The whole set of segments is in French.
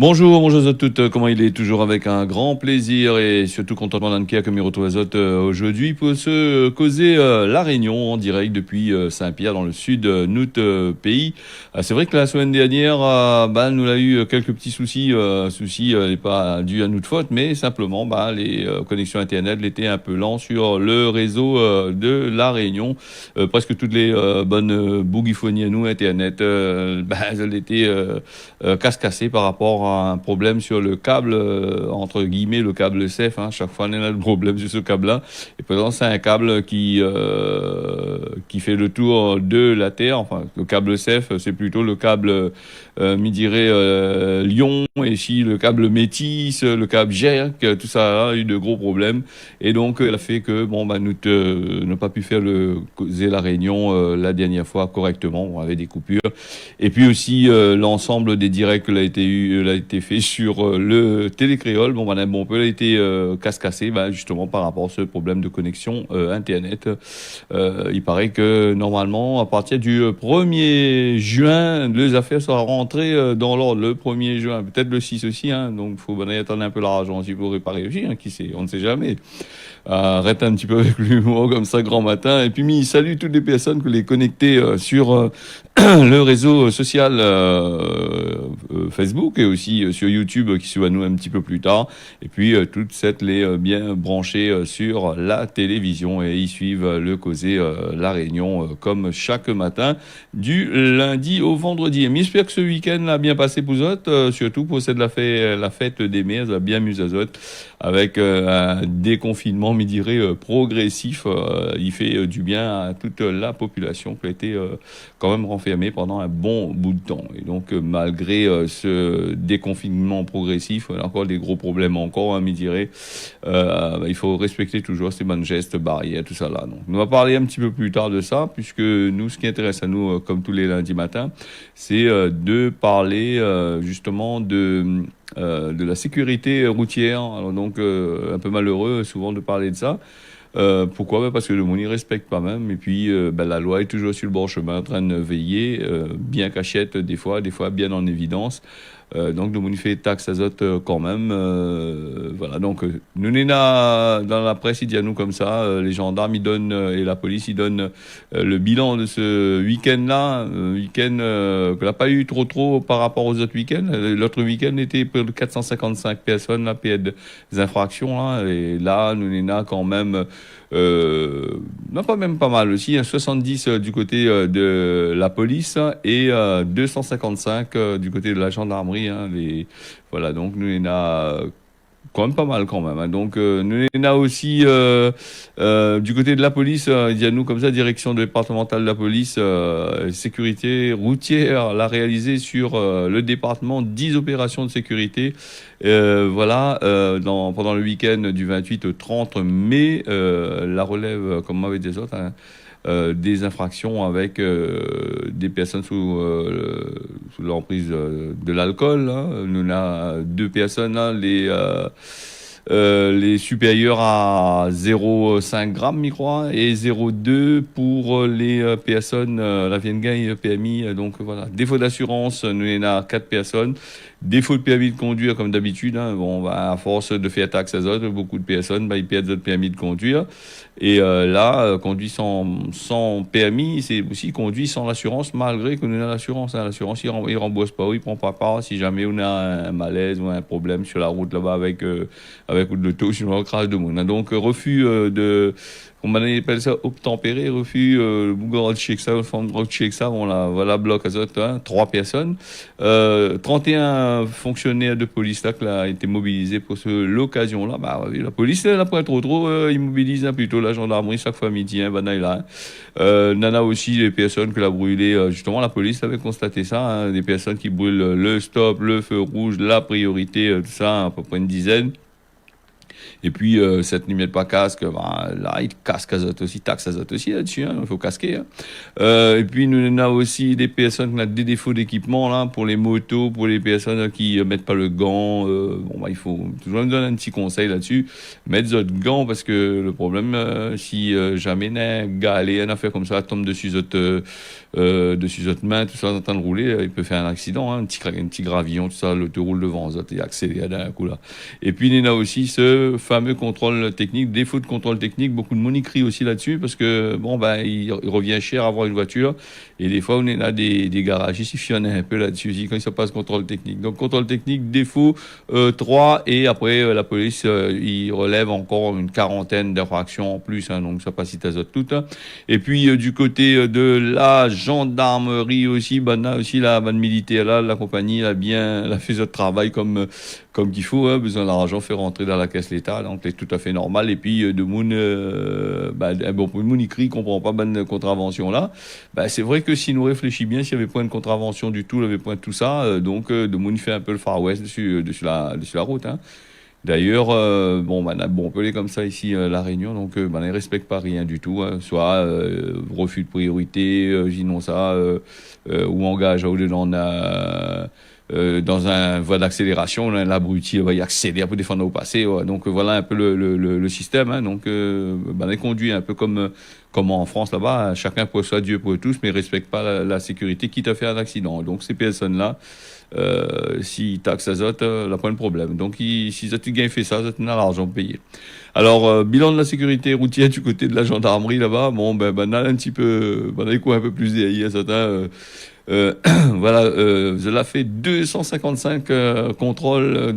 Bonjour à toutes, comment il est toujours avec un grand plaisir et surtout contentement d'Ankia comme il retrouve Azote aujourd'hui pour se causer la Réunion en direct depuis Saint-Pierre dans le sud notre pays. C'est vrai que la semaine dernière, nous a eu quelques petits soucis, n'est pas dû à notre faute, mais simplement les connexions internet l'étaient un peu lents sur le réseau de la Réunion. Presque toutes les bonnes bougiphonies à nous internet, elles étaient casse-cassées par rapport à un problème sur le câble, entre guillemets, le câble CEF. Chaque fois, on a le problème sur ce câble-là. Et pourtant, c'est un câble qui fait le tour de la Terre. Enfin, le câble CEF, c'est plutôt le câble, Lyon. Et ici, le câble Métis, le câble GERC, tout ça a eu de gros problèmes. Et donc, elle a fait que, nous n'a pas pu faire la réunion la dernière fois correctement. On avait des coupures. Et puis aussi, l'ensemble des directs l'a été fait sur le télécréole. Un peu a été casse-cassé, justement par rapport à ce problème de connexion internet. Il paraît que normalement, à partir du 1er juin, les affaires seront rentrées dans l'ordre le 1er juin, peut-être le 6 aussi. Donc, il faut attendre un peu l'argent aussi pour réparer aussi. Qui sait, on ne sait jamais. Arrête un petit peu avec l'humour comme ça grand matin. Et puis, salut toutes les personnes que les connectées sur le réseau social Facebook et aussi sur YouTube qui suivent à nous un petit peu plus tard. Et puis toutes celles les bien branchées sur la télévision et ils suivent le causé La Réunion comme chaque matin du lundi au vendredi. Et j'espère que ce week-end a bien passé pour vous, surtout pour cette la fête des mères, ça a bien amusé à avec un déconfinement, mais dirais progressif. Il fait du bien à toute la population qui a été quand même renfermée pendant un bon bout de temps. Et donc, malgré ce déconfinement progressif, on a encore des gros problèmes encore, mais dirais, il faut respecter toujours ces bonnes gestes, barrières, tout ça là. Donc, on va parler un petit peu plus tard de ça, puisque nous, ce qui intéresse à nous, comme tous les lundis matins, c'est de parler justement de la sécurité routière. Alors donc, un peu malheureux souvent de parler de ça. Pourquoi? Parce que le monde n'y respecte pas même. Et puis, la loi est toujours sur le bon chemin, en train de veiller, bien cachette des fois bien en évidence. Donc, le monde fait taxe azote quand même. Voilà. Donc, nous n'est là dans la presse, il dit à nous comme ça. Les gendarmes, ils donnent et la police, ils donnent le bilan de ce week-end-là, week-end que n'a pas eu trop par rapport aux autres week-ends. L'autre week-end était près de 455 personnes là, puis des infractions là. Et là, nous n'est là quand même. Non, pas même pas mal aussi, 70 du côté de la police et 255 du côté de la gendarmerie. Voilà, donc nous on a quand même pas mal quand même. Donc nous on a aussi du côté de la police, il y a nous comme ça, direction départementale de la police, sécurité routière, l'a réalisé sur le département 10 opérations de sécurité. Pendant le week-end du 28 au 30 mai, la relève, comme m'avait dit les autres, des infractions avec des personnes sous l'emprise de l'alcool. Nous avons deux personnes, les supérieurs à 0,5 grammes, je crois, et 0,2 pour les personnes, la Viengaï PMI. Donc voilà, défaut d'assurance, nous en a 4 personnes. Défaut de permis de conduire, comme d'habitude. À force de faire taxe azote, beaucoup de personnes, ils perdent leur permis de conduire. Et conduit sans permis, c'est aussi conduit sans l'assurance, malgré qu'on a l'assurance. L'assurance, il rembourse pas, il prend pas part si jamais on a un malaise ou un problème sur la route là-bas avec l'auto, sur le crash de monde. Donc, refus on appelle ça obtempéré, refus, le Bougon de Cheiksa, le fond de Cheiksa, voilà, bloc azote, 3 personnes. 31 fonctionnaires de police là, qui a été mobilisés pour l'occasion-là. La police, elle n'a pas trop, immobilise plutôt la gendarmerie chaque fois midi, Nana aussi, les personnes que l'a brûlé, justement, la police avait constaté ça, des personnes qui brûlent le stop, le feu rouge, la priorité, tout ça, à peu près une dizaine. Et puis, cette ne met pas casque, ben, là, il casque azote aussi, taxe azote aussi là-dessus, hein, il faut casquer. Hein. Et puis, nous, on a aussi des personnes qui ont des défauts d'équipement, là, pour les motos, pour les personnes qui mettent pas le gant. Bon, bah, il faut toujours me donner un petit conseil là-dessus. Mettre votre gant, parce que le problème, si jamais un gars allait une affaire comme ça, tombe dessus votre main, tout ça, en train de rouler, il peut faire un accident, hein, un petit gravillon, tout ça, l'auto roule devant, ça, et accélère d'un coup, là. Et puis, il y a aussi ce fameux contrôle technique, défaut de contrôle technique, beaucoup de monde y crie aussi là-dessus, parce que, bon, ben, il revient cher à avoir une voiture, et des fois, on est là des garages, ici, il y en a un peu là-dessus, aussi, quand il se passe contrôle technique. Donc, contrôle technique, défaut, 3, et après, la police, il relève encore une quarantaine d'infractions en plus, hein, donc ça passe si t'azote tout, hein. Et puis, du côté de la gendarmerie aussi, ben, là aussi, la bande militaire, là, la compagnie, elle a fait ce travail comme qu'il faut, hein, besoin d'argent, fait rentrer dans la caisse l'État, donc c'est tout à fait normal. Et puis, de moun, bon, pour le moun, il crie, comprend pas bonne contravention là. Bah, c'est vrai que si nous réfléchit bien, s'il y avait point de contravention du tout, il y avait point de tout ça, donc, de moun fait un peu le Far West dessus la route, hein. D'ailleurs, bon, on peut aller comme ça ici, La Réunion, donc, il respecte pas rien du tout, hein, soit refus de priorité, sinon ça, ou engage au-dedans dans un voie d'accélération, l'abruti va y accélérer pour défendre au passé. Ouais. Donc voilà un peu le système. Hein. Donc il conduit un peu comme en France là-bas. Chacun pour soi, Dieu pour tous, mais ne respecte pas la sécurité, quitte à faire un accident. Donc ces personnes-là, s'ils taxent azote, là pas de problème. Donc si tu gagnes fait ça, tu as l'argent payé. Alors bilan de la sécurité routière du côté de la gendarmerie là-bas, bon on a un petit peu, on a un peu plus des certains. Voilà, cela fait 255 contrôles,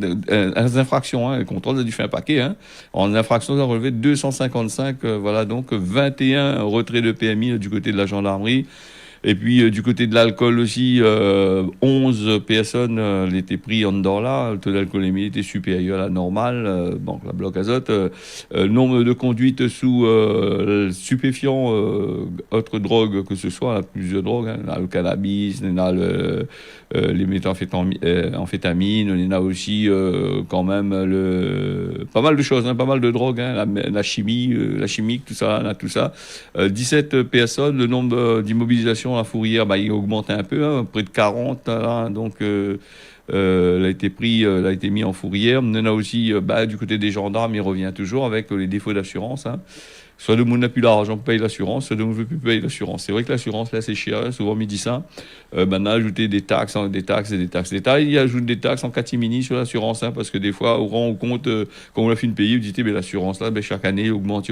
infractions, hein, contrôles, ça a dû faire un paquet, hein. En infractions, ça a relevé 255, voilà, donc 21 retraits de PMI du côté de la gendarmerie. Et puis, du côté de l'alcool aussi, 11 personnes étaient pris en dedans là. Le taux d'alcoolémie était supérieur à la normale. Donc, la bloc azote. Nombre de conduites sous stupéfiants, autres drogues que ce soit, plusieurs drogues. Hein. Le cannabis, les méthamphétamines. On a aussi quand même pas mal de choses, hein, pas mal de drogues. Hein, la chimie, la chimique, tout ça. Là, tout ça. 17 personnes. Le nombre d'immobilisations la Fourrière, il augmente un peu, hein, près de 40, là, donc elle a été mis en Fourrière. On en a aussi, du côté des gendarmes, il revient toujours avec les défauts d'assurance. Hein. Soit le monde n'a plus l'argent pour payer l'assurance, soit le monde ne veut plus payer l'assurance. C'est vrai que l'assurance, là, c'est cher, hein, souvent on me dit ça. On a ajouté des taxes. L'État, il ajoute des taxes en catimini sur l'assurance, hein, parce que des fois, on rend compte, quand on l'a fait payer, vous dites, l'assurance, là, chaque année, augmente.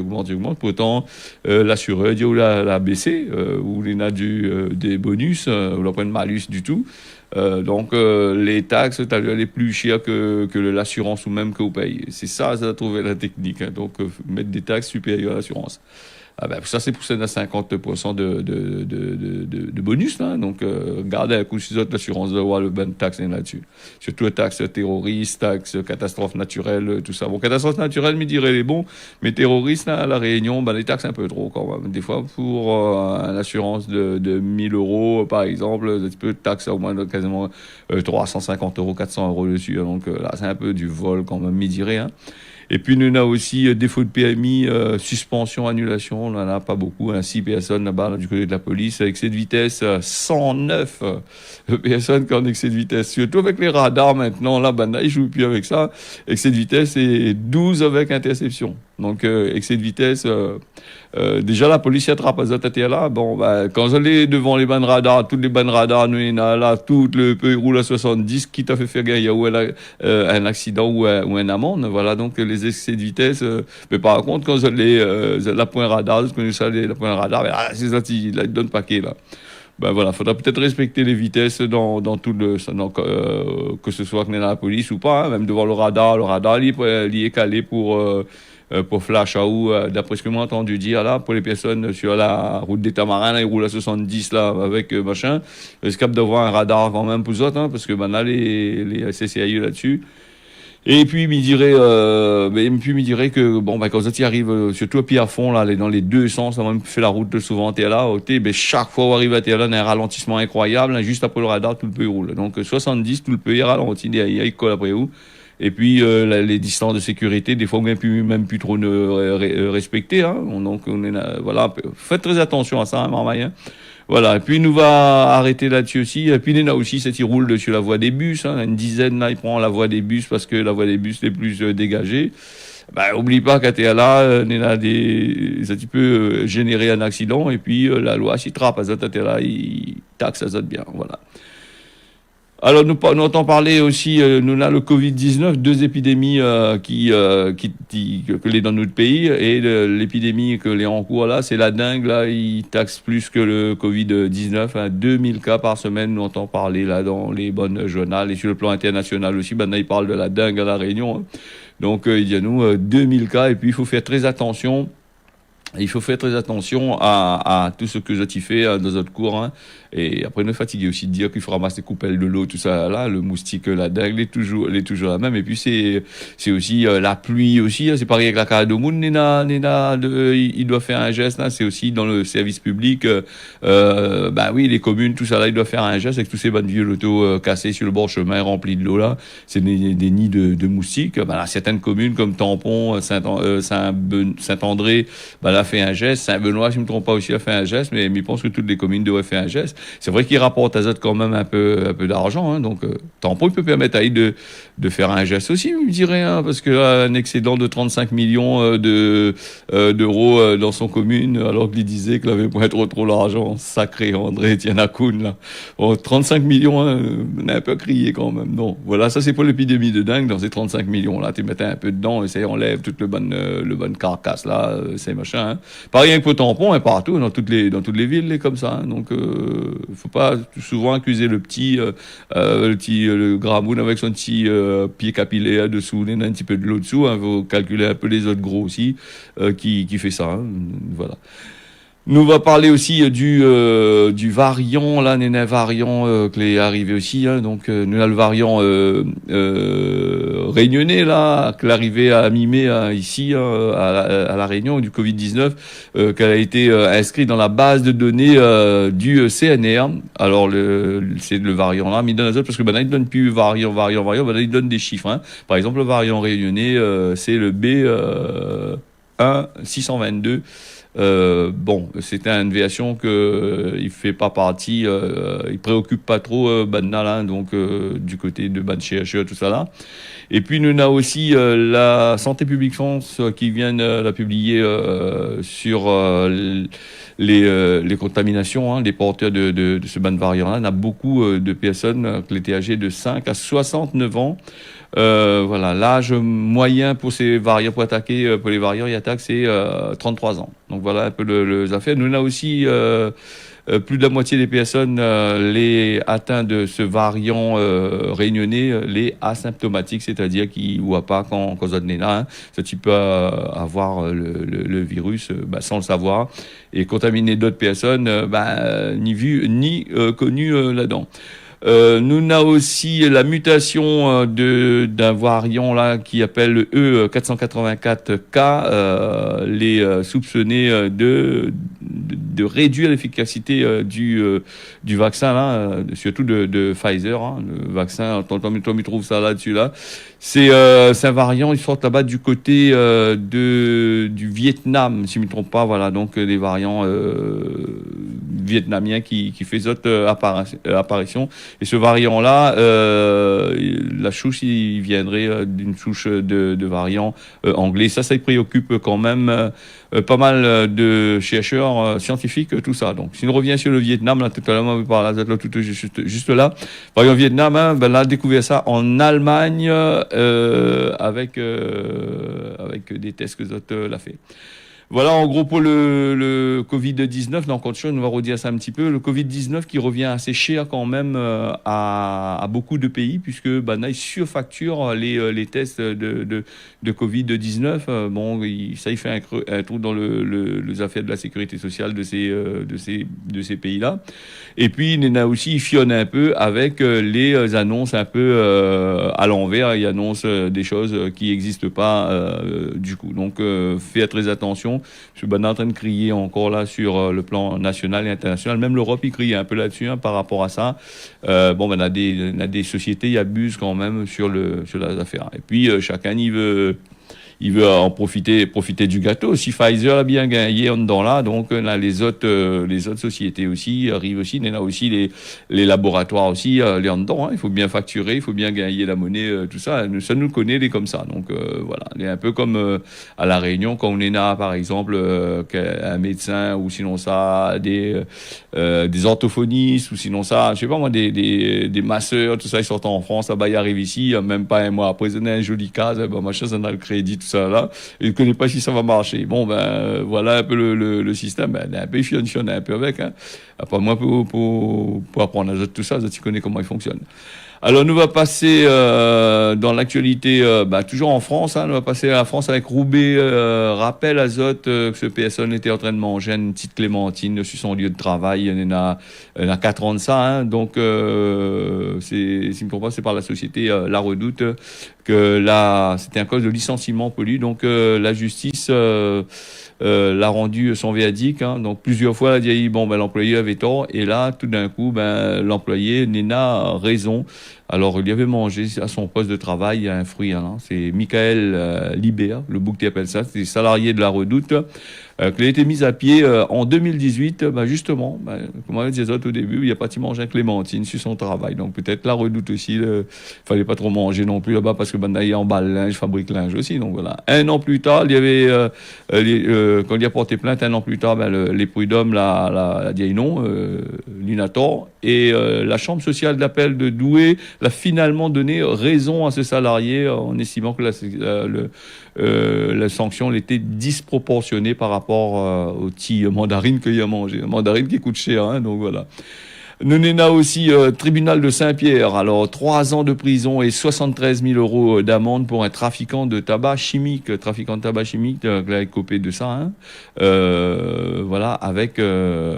Pourtant, l'assureur dit, la baissé, ou il a des bonus, ou la point de malus du tout. Donc, les taxes, tu as les plus chères que l'assurance ou même que vous payez. C'est ça a trouvé la technique. Hein. Donc, mettre des taxes supérieures à l'assurance. Ça, c'est pour ça à 50% de bonus. Là. Donc, gardez un coup sur l'assurance de voir le bon taxe là-dessus. Surtout taxes terroristes, taxes catastrophes naturelles, tout ça. Bon, catastrophes naturelles, me dirait les bons, mais terroristes, là, à La Réunion, les taxes un peu trop quand même. Des fois, pour une assurance de 1000 euros, par exemple, tu peux taxer au moins quasiment 350 euros, 400 euros dessus. Donc, là, c'est un peu du vol quand même, me dirait, hein. Et puis, nous, on a aussi défaut de PMI, suspension, annulation. On n'en a pas beaucoup. 6 personnes là-bas, du côté de la police, excès de vitesse, 109 personnes qui ont excès de vitesse. Surtout avec les radars maintenant. Là, ils ne jouent plus avec ça. Excès de vitesse et 12 avec interception. Donc, excès de vitesse. Déjà, la police attrape à Zatatea là. Bon, quand j'allais devant les bandes radars, toutes les bandes radars, nous, là, tout le peu roule à 70, qui t'a fait faire gagner ou un accident ou un amende. Voilà, donc les excès de vitesse. Mais par contre, quand j'allais la point radar, je connais ça, la point radar, c'est ça, il donne paquet là. Voilà, faudra peut-être respecter les vitesses dans tout que ce soit dans la police ou pas, hein, même devant le radar. Le radar, il est calé pour flash ou d'après ce que j'ai entendu dire là, pour les personnes sur la route des Tamarins, là, ils roulent à 70 là avec machin, ils sont capables d'avoir un radar quand même pour eux autres, hein, parce que là les CCAE là-dessus. Et puis il me dirait que quand ça y arrive surtout à pied à fond là, dans les deux sens, ça m'a même fait la route souvent t'es là, chaque fois on arrive à terre là, on a un ralentissement incroyable, hein, juste après le radar tout le pays roule. Donc 70 tout le pays ralentit, il colle après vous. Et puis les distances de sécurité, des fois même plus trop respecter. Hein. Donc on est là, voilà, faites très attention à ça, hein, Marmaille. Hein. Voilà, et puis il nous va arrêter là-dessus aussi. Et puis il y en a aussi, c'est qu'il roule dessus la voie des bus. Hein. Une dizaine, là, il prend la voie des bus parce que la voie des bus est plus dégagée. Ben, oublie pas qu'à TLA, ça tu peux générer un accident et puis la loi s'y trappe. À là, il taxe ça bien. Voilà. Alors nous entend parler aussi, nous là le Covid-19, deux épidémies que les dans notre pays et l'épidémie que les en cours là, c'est la dengue là, il taxe plus que le Covid-19, hein, 2000 cas par semaine, nous entend parler là dans les bonnes journaux et sur le plan international aussi, maintenant il parle de la dengue à la Réunion. Hein. Donc il dit à nous 2000 cas et puis il faut faire très attention. Il faut faire très attention à tout ce que je t'y fais dans notre cours. Hein. Et après, nous fatiguer aussi de dire qu'il faut ramasser les coupelles de l'eau, tout ça là. Le moustique, la dengue, elle est toujours la même. Et puis, c'est aussi la pluie aussi. Hein. C'est pareil avec la Caradomoun. Il doit faire un geste. Là. C'est aussi dans le service public. Bah oui, les communes, tout ça là, ils doivent faire un geste avec tous ces bandes vieux lotos cassés sur le bord chemin remplis de l'eau là. C'est des nids de moustiques. Bah, là, certaines communes comme Tampon, Saint-André, bah, là, fait un geste. Saint-Benoît, si je ne me trompe pas aussi, a fait un geste. Mais je pense que toutes les communes devraient faire un geste. C'est vrai qu'il rapporte à Zot quand même un peu d'argent. Hein, donc, Tampon, il peut permettre à de faire un geste aussi, je dirais. Hein, parce que là, un excédent de 35 millions d'euros dans son commune, alors qu'il disait qu'il avait pas trop l'argent. Sacré André Tianakoun, là. Bon, 35 millions, hein, on a un peu crié quand même. Non, voilà, ça c'est pour l'épidémie de dingue. Dans ces 35 millions-là, tu mettais un peu dedans et ça enlève toute le bonne carcasse, là, ces machins. Hein. Pas rien que pour Tampon, hein, partout, dans toutes les villes, comme ça. Hein. Donc, faut pas souvent accuser le gramoun avec son petit pied capillaire dessous, un petit peu de l'eau dessous. Hein. Faut calculer un peu les autres gros aussi qui fait ça. Hein. Voilà. Nous va parler aussi du variant, là, un variant qui est arrivé aussi. Hein, donc, nous avons le variant réunionnais, là, qui est arrivé à mi-mai ici, à la Réunion, du Covid-19, qui a été inscrit dans la base de données du CNR. Alors, c'est le variant là, mais il donne un autre, parce que maintenant, il ne donne plus variant, maintenant, il donne des chiffres. Hein. Par exemple, le variant réunionnais, c'est le B1622. Bon, c'était une déviation que il fait pas partie, il préoccupe pas trop Banna là, donc du côté de Ban CHE, tout ça là. Et puis nous avons aussi la Santé publique France qui vient la publier sur les contaminations, hein, les porteurs de ce ban variant là. On a beaucoup de personnes qui étaient âgées de 5 à 69 ans. Voilà, l'âge moyen pour ces variants, pour attaquer, pour les variants, il attaque, c'est 33 ans. Donc voilà un peu les affaires. Nous, on a aussi plus de la moitié des personnes les atteints de ce variant réunionnais, les asymptomatiques, c'est-à-dire qui ne voient pas quand on est là. Hein. Ça, tu peux avoir le virus sans le savoir et contaminer d'autres personnes ni vu ni connu là-dedans. Nous avons aussi la mutation d'un variant là qui appelle le E484K, les soupçonnés de réduire l'efficacité du vaccin là, surtout de Pfizer, hein, le vaccin. Tom trouve ça là-dessus là. C'est un variant, ils sortent là-bas du côté du Vietnam, si je ne me trompe pas. Voilà, donc des variants vietnamiens qui fait d'autres apparitions. Et ce variant-là, la souche, il viendrait d'une souche de variants anglais. Ça préoccupe quand même pas mal de chercheurs scientifiques, tout ça. Donc, si on revient sur le Vietnam, là, tout à l'heure, on parle juste là. Par exemple, Vietnam, hein, là, a découvert ça en Allemagne avec des tests que Zot l'a fait. Voilà, en gros, pour le Covid-19, donc, autre chose, on va redire ça un petit peu. Le Covid-19 qui revient assez cher quand même à beaucoup de pays, puisque là, ils surfacturent les tests de Covid-19. Bon, ça, il fait un trou dans les affaires de la sécurité sociale de ces pays-là. Et puis, il y en a aussi, ils fionnent un peu avec les annonces un peu à l'envers. Ils annoncent des choses qui n'existent pas du coup. Donc, faites très attention. je suis en train de crier encore là sur le plan national et international. Même l'Europe, il crie un peu là-dessus par rapport à ça. On a des sociétés qui abusent quand même sur les affaires. Et puis, chacun, il veut en profiter du gâteau. Si Pfizer a bien gagné en dedans là, donc là, les autres sociétés aussi arrivent aussi. Il y en a aussi les laboratoires aussi, les en dedans. Il faut bien facturer, il faut bien gagner la monnaie, tout ça. Ça nous connaît, les comme ça. Donc voilà, il est un peu comme à La Réunion quand on est là, par exemple, un médecin ou sinon ça des orthophonistes ou sinon ça, je sais pas moi, des masseurs, tout ça, ils sortent en France, là-bas ils arrivent ici, même pas un mois après, ils ont un joli cas, machin, ça a le crédit, tout ça là, et ne connaît pas si ça va marcher. Bon, voilà un peu le système, il est un peu fion un peu avec, Après moi, pour apprendre à tout ça, tu connais comment il fonctionne. Alors, nous va passer dans l'actualité, toujours en France. Nous va passer à la France avec Roubaix. Rappel Azote que ce personne était en train de manger une petite clémentine sur son lieu de travail. Il y en a 4 ans de ça. Donc, si je ne me trompe pas, c'est par la société La Redoute que là, c'était un cause de licenciement poli. Donc, la justice l'a rendu son viatique. Donc, plusieurs fois, elle a dit, l'employé avait tort. Et là, tout d'un coup, l'employé, Nena, a raison. Alors, il y avait mangé à son poste de travail un fruit. C'est Michael Libéa, le bouc qui appelle ça. C'est salarié de La Redoute. Qu'il a été mis à pied en 2018, justement, comme on disait au début, il a pas mangé un clémentine sur son travail. Donc peut-être La Redoute aussi, fallait pas trop manger non plus là-bas parce que il emballe linge, fabrique linge aussi. Donc voilà. Un an plus tard, il y avait quand il a porté plainte, un an plus tard, les prud'hommes l'a dit non, l'Unator, et la chambre sociale d'appel de Douai l'a finalement donné raison à ce salarié en estimant que la sanction elle était disproportionnée par rapport aux petits mandarines qu'il a mangé. Mandarines qui coûtent cher, donc voilà. Nous avons aussi tribunal de Saint-Pierre. Alors, 3 ans de prison et 73 000 euros d'amende pour un trafiquant de tabac chimique. Trafiquant de tabac chimique, avec copé de ça, voilà, avec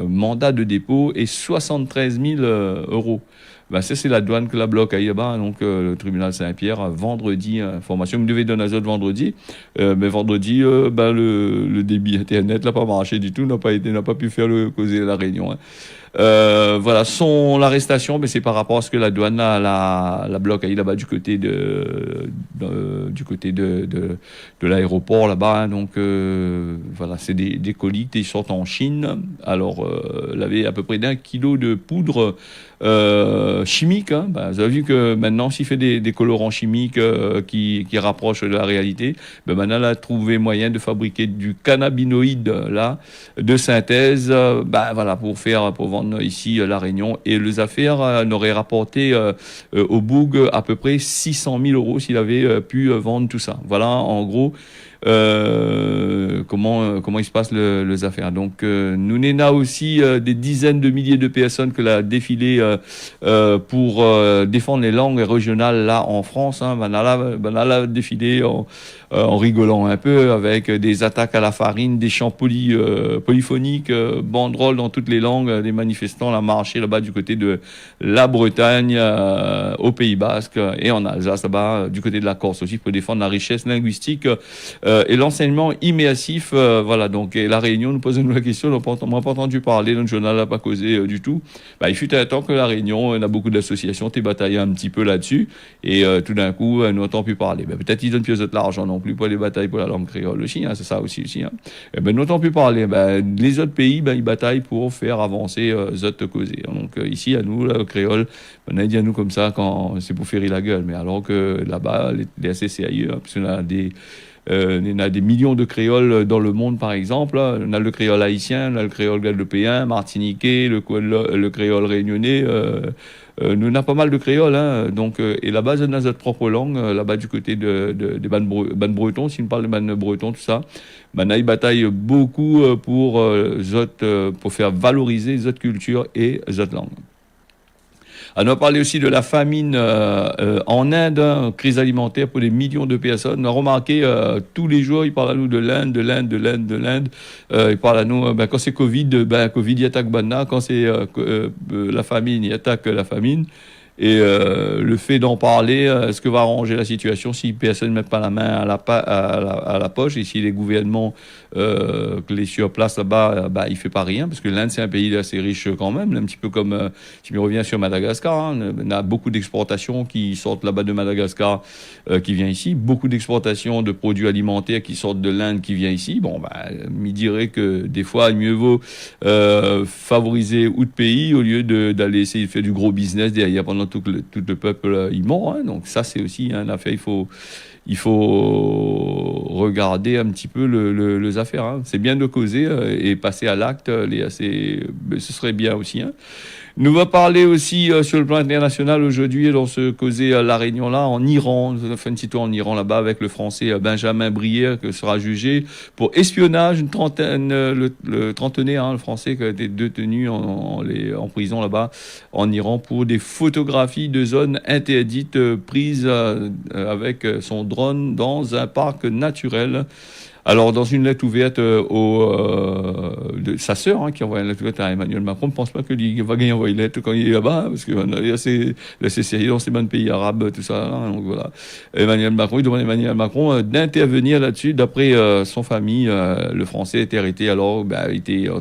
mandat de dépôt et 73 000 euros. Ça, c'est la douane que la bloque à Yaba, donc le tribunal Saint-Pierre, vendredi, information. Il me devait donner un autre vendredi, mais vendredi, le débit Internet n'a pas marché du tout, n'a pas pu faire le causer la réunion. Voilà, l'arrestation, c'est par rapport à ce que la douane la bloque là-bas du côté de l'aéroport là-bas. Donc voilà, c'est des colis qui sortent en Chine. Alors, il avait à peu près d'1 kilo de poudre chimique. Vous avez vu que maintenant, s'il fait des colorants chimiques qui rapprochent de la réalité, maintenant, elle a trouvé moyen de fabriquer du cannabinoïde là de synthèse, voilà, pour vendre ici La Réunion, et les affaires n'auraient rapporté au Boug à peu près 600 000 euros s'il avait pu vendre tout ça. Voilà en gros comment il se passe les affaires. Donc nous n'avons aussi des dizaines de milliers de personnes que l'a défilé pour défendre les langues régionales là en France. L'a défilé en rigolant un peu avec des attaques à la farine, des chants polyphoniques, banderoles dans toutes les langues, des manifestants là marché là-bas du côté de la Bretagne, au Pays Basque et en Alsace là-bas du côté de la Corse aussi pour défendre la richesse linguistique et l'enseignement immersif. Voilà, donc et la Réunion nous pose la question, on n'a pas entendu parler, notre journal n'a pas causé du tout. Il fut un temps que la Réunion, on a beaucoup d'associations qui bataillent un petit peu là-dessus et tout d'un coup, nous n'entend plus parler. Peut-être ils donnent plus de l'argent non plus pour les batailles pour la langue créole aussi, c'est ça aussi. Nous n'entend plus parler. Les autres pays, ils bataillent pour faire avancer les autres causés. Donc ici, à nous, le créole, on a dit à nous comme ça quand c'est pour faire la gueule. Mais alors que là-bas, les ACCAE, parce qu'on a on a des millions de créoles dans le monde, par exemple. On a le créole haïtien, on a le créole guadeloupéen, martiniquais, le créole réunionnais. Nous, on a pas mal de créoles, donc, et là-bas, on a notre propre langue, là-bas du côté des bandes bretons, si on parle de bandes bretons, tout ça. Ils bataillent beaucoup pour faire valoriser les autres cultures et les autres langues. On a parlé aussi de la famine en Inde, crise alimentaire pour des millions de personnes. On a remarqué tous les jours, il parle à nous de l'Inde. Il parle à nous, quand c'est Covid, Covid, il attaque Banna. Quand c'est la famine, il attaque la famine. Et le fait d'en parler, est-ce que va arranger la situation si personne ne met pas la main à la poche et si les gouvernements que les sur place là-bas, bah, il fait pas rien parce que l'Inde c'est un pays assez riche quand même, un petit peu comme si je reviens sur Madagascar, hein, on a beaucoup d'exportations qui sortent là-bas de Madagascar qui vient ici, beaucoup d'exportations de produits alimentaires qui sortent de l'Inde qui vient ici. Bon, bah, m'y dirait que des fois mieux vaut favoriser autre pays au lieu d'aller essayer de faire du gros business derrière pendant tout le peuple il mord. Hein. Donc ça c'est aussi une affaire, il faut regarder un petit peu les affaires. Hein. C'est bien de causer et passer à l'acte, ce serait bien aussi. Hein. Nous va parler aussi sur le plan international aujourd'hui dans ce causé la réunion là en Iran. Nous avons fait un petit tour en Iran là-bas avec le Français Benjamin Brière qui sera jugé pour espionnage, une trentaine, le trentenaire, hein, le Français qui a été détenu en prison là-bas en Iran pour des photographies de zones interdites prises avec son drone dans un parc naturel. Alors, dans une lettre ouverte de sa sœur, hein, qui envoie une lettre ouverte à Emmanuel Macron, ne pense pas qu'il va gagner envoyer une lettre quand il est là-bas, hein, parce qu'il y a assez sérieux dans ces bons pays arabes, tout ça. Hein, donc voilà. Emmanuel Macron, il demande à Emmanuel Macron d'intervenir là-dessus. D'après son famille, le Français était arrêté alors, il était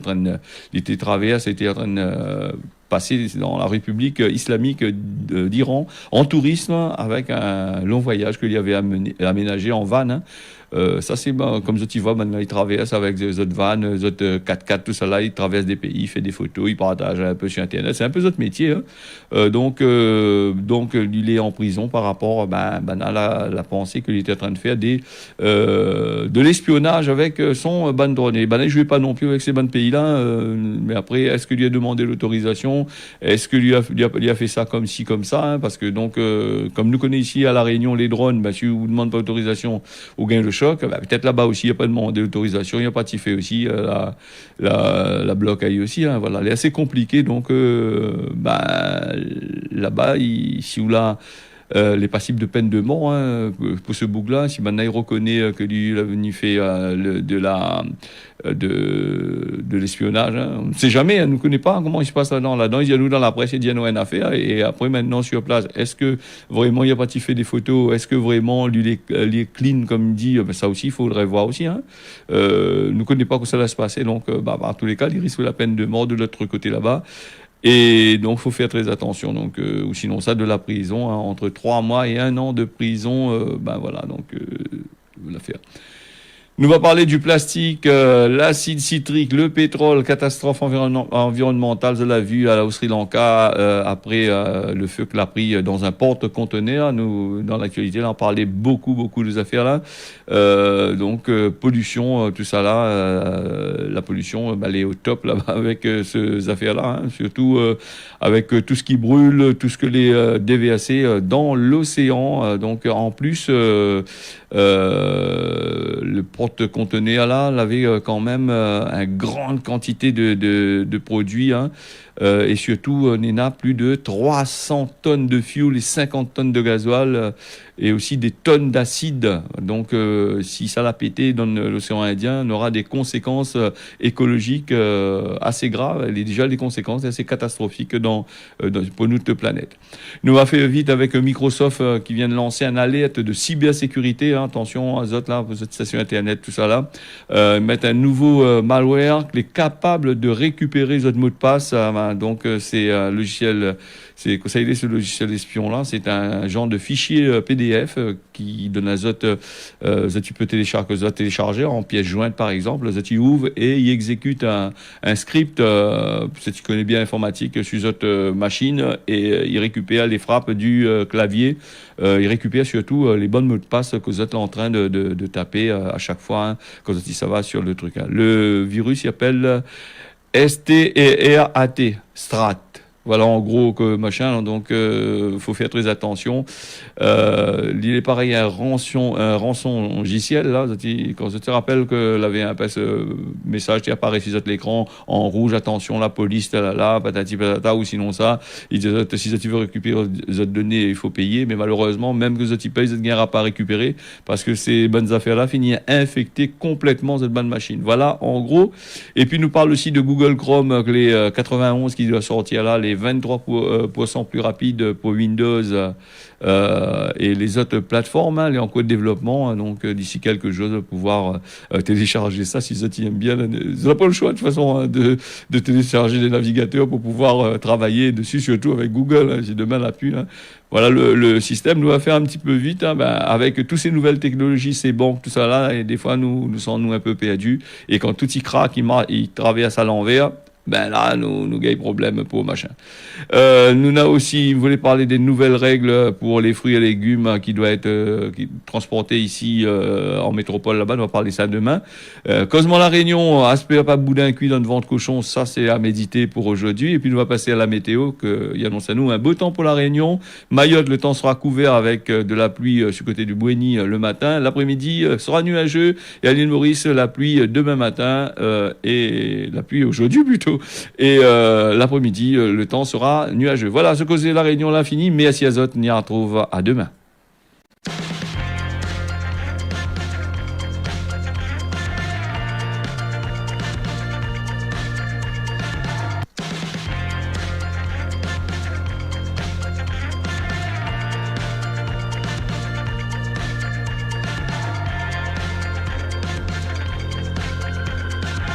traversé, il était en train de passé dans la République islamique d'Iran en tourisme avec un long voyage qu'il y avait aménagé en van. Hein. Ça, c'est comme ça, tu vois, maintenant, il traverse avec des autres vannes, des autres 4x4, tout ça là, il traverse des pays, il fait des photos, il partage un peu sur Internet. C'est un peu notre métier. Hein. Donc, il est en prison par rapport à la pensée qu'il était en train de faire de l'espionnage avec son ban drone. Et il ne jouait pas non plus avec ces bons pays-là. Mais après, est-ce qu'il lui a demandé l'autorisation? Est-ce qu'il lui a fait ça comme ci, comme ça? Hein, parce que, donc, comme nous connaissons ici à La Réunion les drones, si vous ne demandez pas l'autorisation, vous gagnez le choc. Peut-être là-bas aussi, il n'y a pas demandé l'autorisation, il n'y a pas tifé aussi, la bloc aille aussi. Hein, voilà, elle est assez compliquée. Donc, là-bas, si vous là. Les passibles de peine de mort hein, pour ce bouc-là, si maintenant il reconnaît que lui a venu faire de l'espionnage, hein. On ne sait jamais, on ne connaît pas comment il se passe là-dedans. Là-dedans, il y a nous dans la presse, il y a nous une affaire, et après maintenant sur place, est-ce que vraiment il a pas fait des photos, est-ce que vraiment lui les clean comme il dit, ça aussi il faudrait voir aussi. Hein. Ne connaît pas comment ça va se passer, donc par tous les cas, il risque la peine de mort de l'autre côté là-bas. Et donc, il faut faire très attention. Donc, ou sinon, ça, de la prison, hein, entre 3 mois et 1 an de prison, voilà, donc, l'affaire. Nous va parler du plastique, l'acide citrique, le pétrole, catastrophe environnementale, je l'ai vu à la Sri Lanka après le feu que l'a pris dans un porte-conteneur. Nous, dans l'actualité, là, on parlait beaucoup des affaires là. Donc pollution, tout ça là, la pollution, elle est au top là avec ces affaires là, hein, surtout avec tout ce qui brûle, tout ce que les DVAC dans l'océan. Donc en plus, le porte-conteneur là, il avait quand même une grande quantité de produits, hein, et surtout on a plus de 300 tonnes de fuel et 50 tonnes de gasoil et aussi des tonnes d'acide. Donc si ça l'a pété dans l'océan Indien, on aura des conséquences écologiques assez graves. Et déjà les conséquences assez catastrophiques pour notre planète. Nous va faire vite avec Microsoft qui vient de lancer un alerte de cybersécurité. Hein, attention à autres là, vos stations internet, tout ça là. Mettre un nouveau malware qui est capable de récupérer les autres mots de passe. Donc c'est un logiciel. C'est ce logiciel espion là, c'est un genre de fichier PDF qui donne à Zot, tu peux télécharger en pièce jointe par exemple, Zot il ouvre et il exécute un script, si tu connais bien l'informatique sur Zot machine, et il récupère les frappes du clavier, il récupère surtout les bonnes mots de passe que Zot est en train de taper à chaque fois, hein, quand ça va sur le truc. Hein. Le virus il appelle STRAT, Strat. Voilà, en gros, que machin, donc faut faire très attention. Il est pareil, un rançon logiciel, là, quand je te rappelle que l'avait un message qui apparaît sur l'écran en rouge, attention, la police, là, patati patata, ou sinon ça, il dit, si tu veux récupérer les données, il faut payer, mais malheureusement, même que tu payes, ça ne gagnera pas à récupérer, parce que ces bonnes affaires-là finissent à infecter complètement cette bonne machine. Voilà, en gros. Et puis, nous parle aussi de Google Chrome, les 91 qui doivent sortir là, les est 23% plus rapide pour Windows et les autres plateformes, hein, les en cours de développement. Hein, donc d'ici quelques jours, de pouvoir télécharger ça si ça tient bien. Vous n'avez pas le choix de toute façon hein, de télécharger des navigateurs pour pouvoir travailler dessus, surtout avec Google. Hein, j'ai demain l'appui. Hein. Voilà, le système nous va faire un petit peu vite. Hein, avec toutes ces nouvelles technologies, ces banques, tout ça là, et des fois nous sommes un peu perdus. Et quand tout y craque, il traverse à l'envers. Ben là, nous gagnons problème pour machin. Nous a aussi, vous voulez parler des nouvelles règles pour les fruits et légumes qui doivent être transportés ici en métropole là-bas. On va parler ça demain. Cosmo La Réunion, aspect pas boudin cuit dans le ventre cochon, ça c'est à méditer pour aujourd'hui. Et puis nous va passer à la météo, qui annonce à nous un beau temps pour La Réunion. Mayotte, le temps sera couvert avec de la pluie sur le côté du Bouéni le matin. L'après-midi sera nuageux et à l'île Maurice, la pluie demain matin et la pluie aujourd'hui plutôt. Et l'après-midi, le temps sera nuageux. Voilà, ce causer La Réunion, l'infini, mais à Siazot, on y retrouve à demain.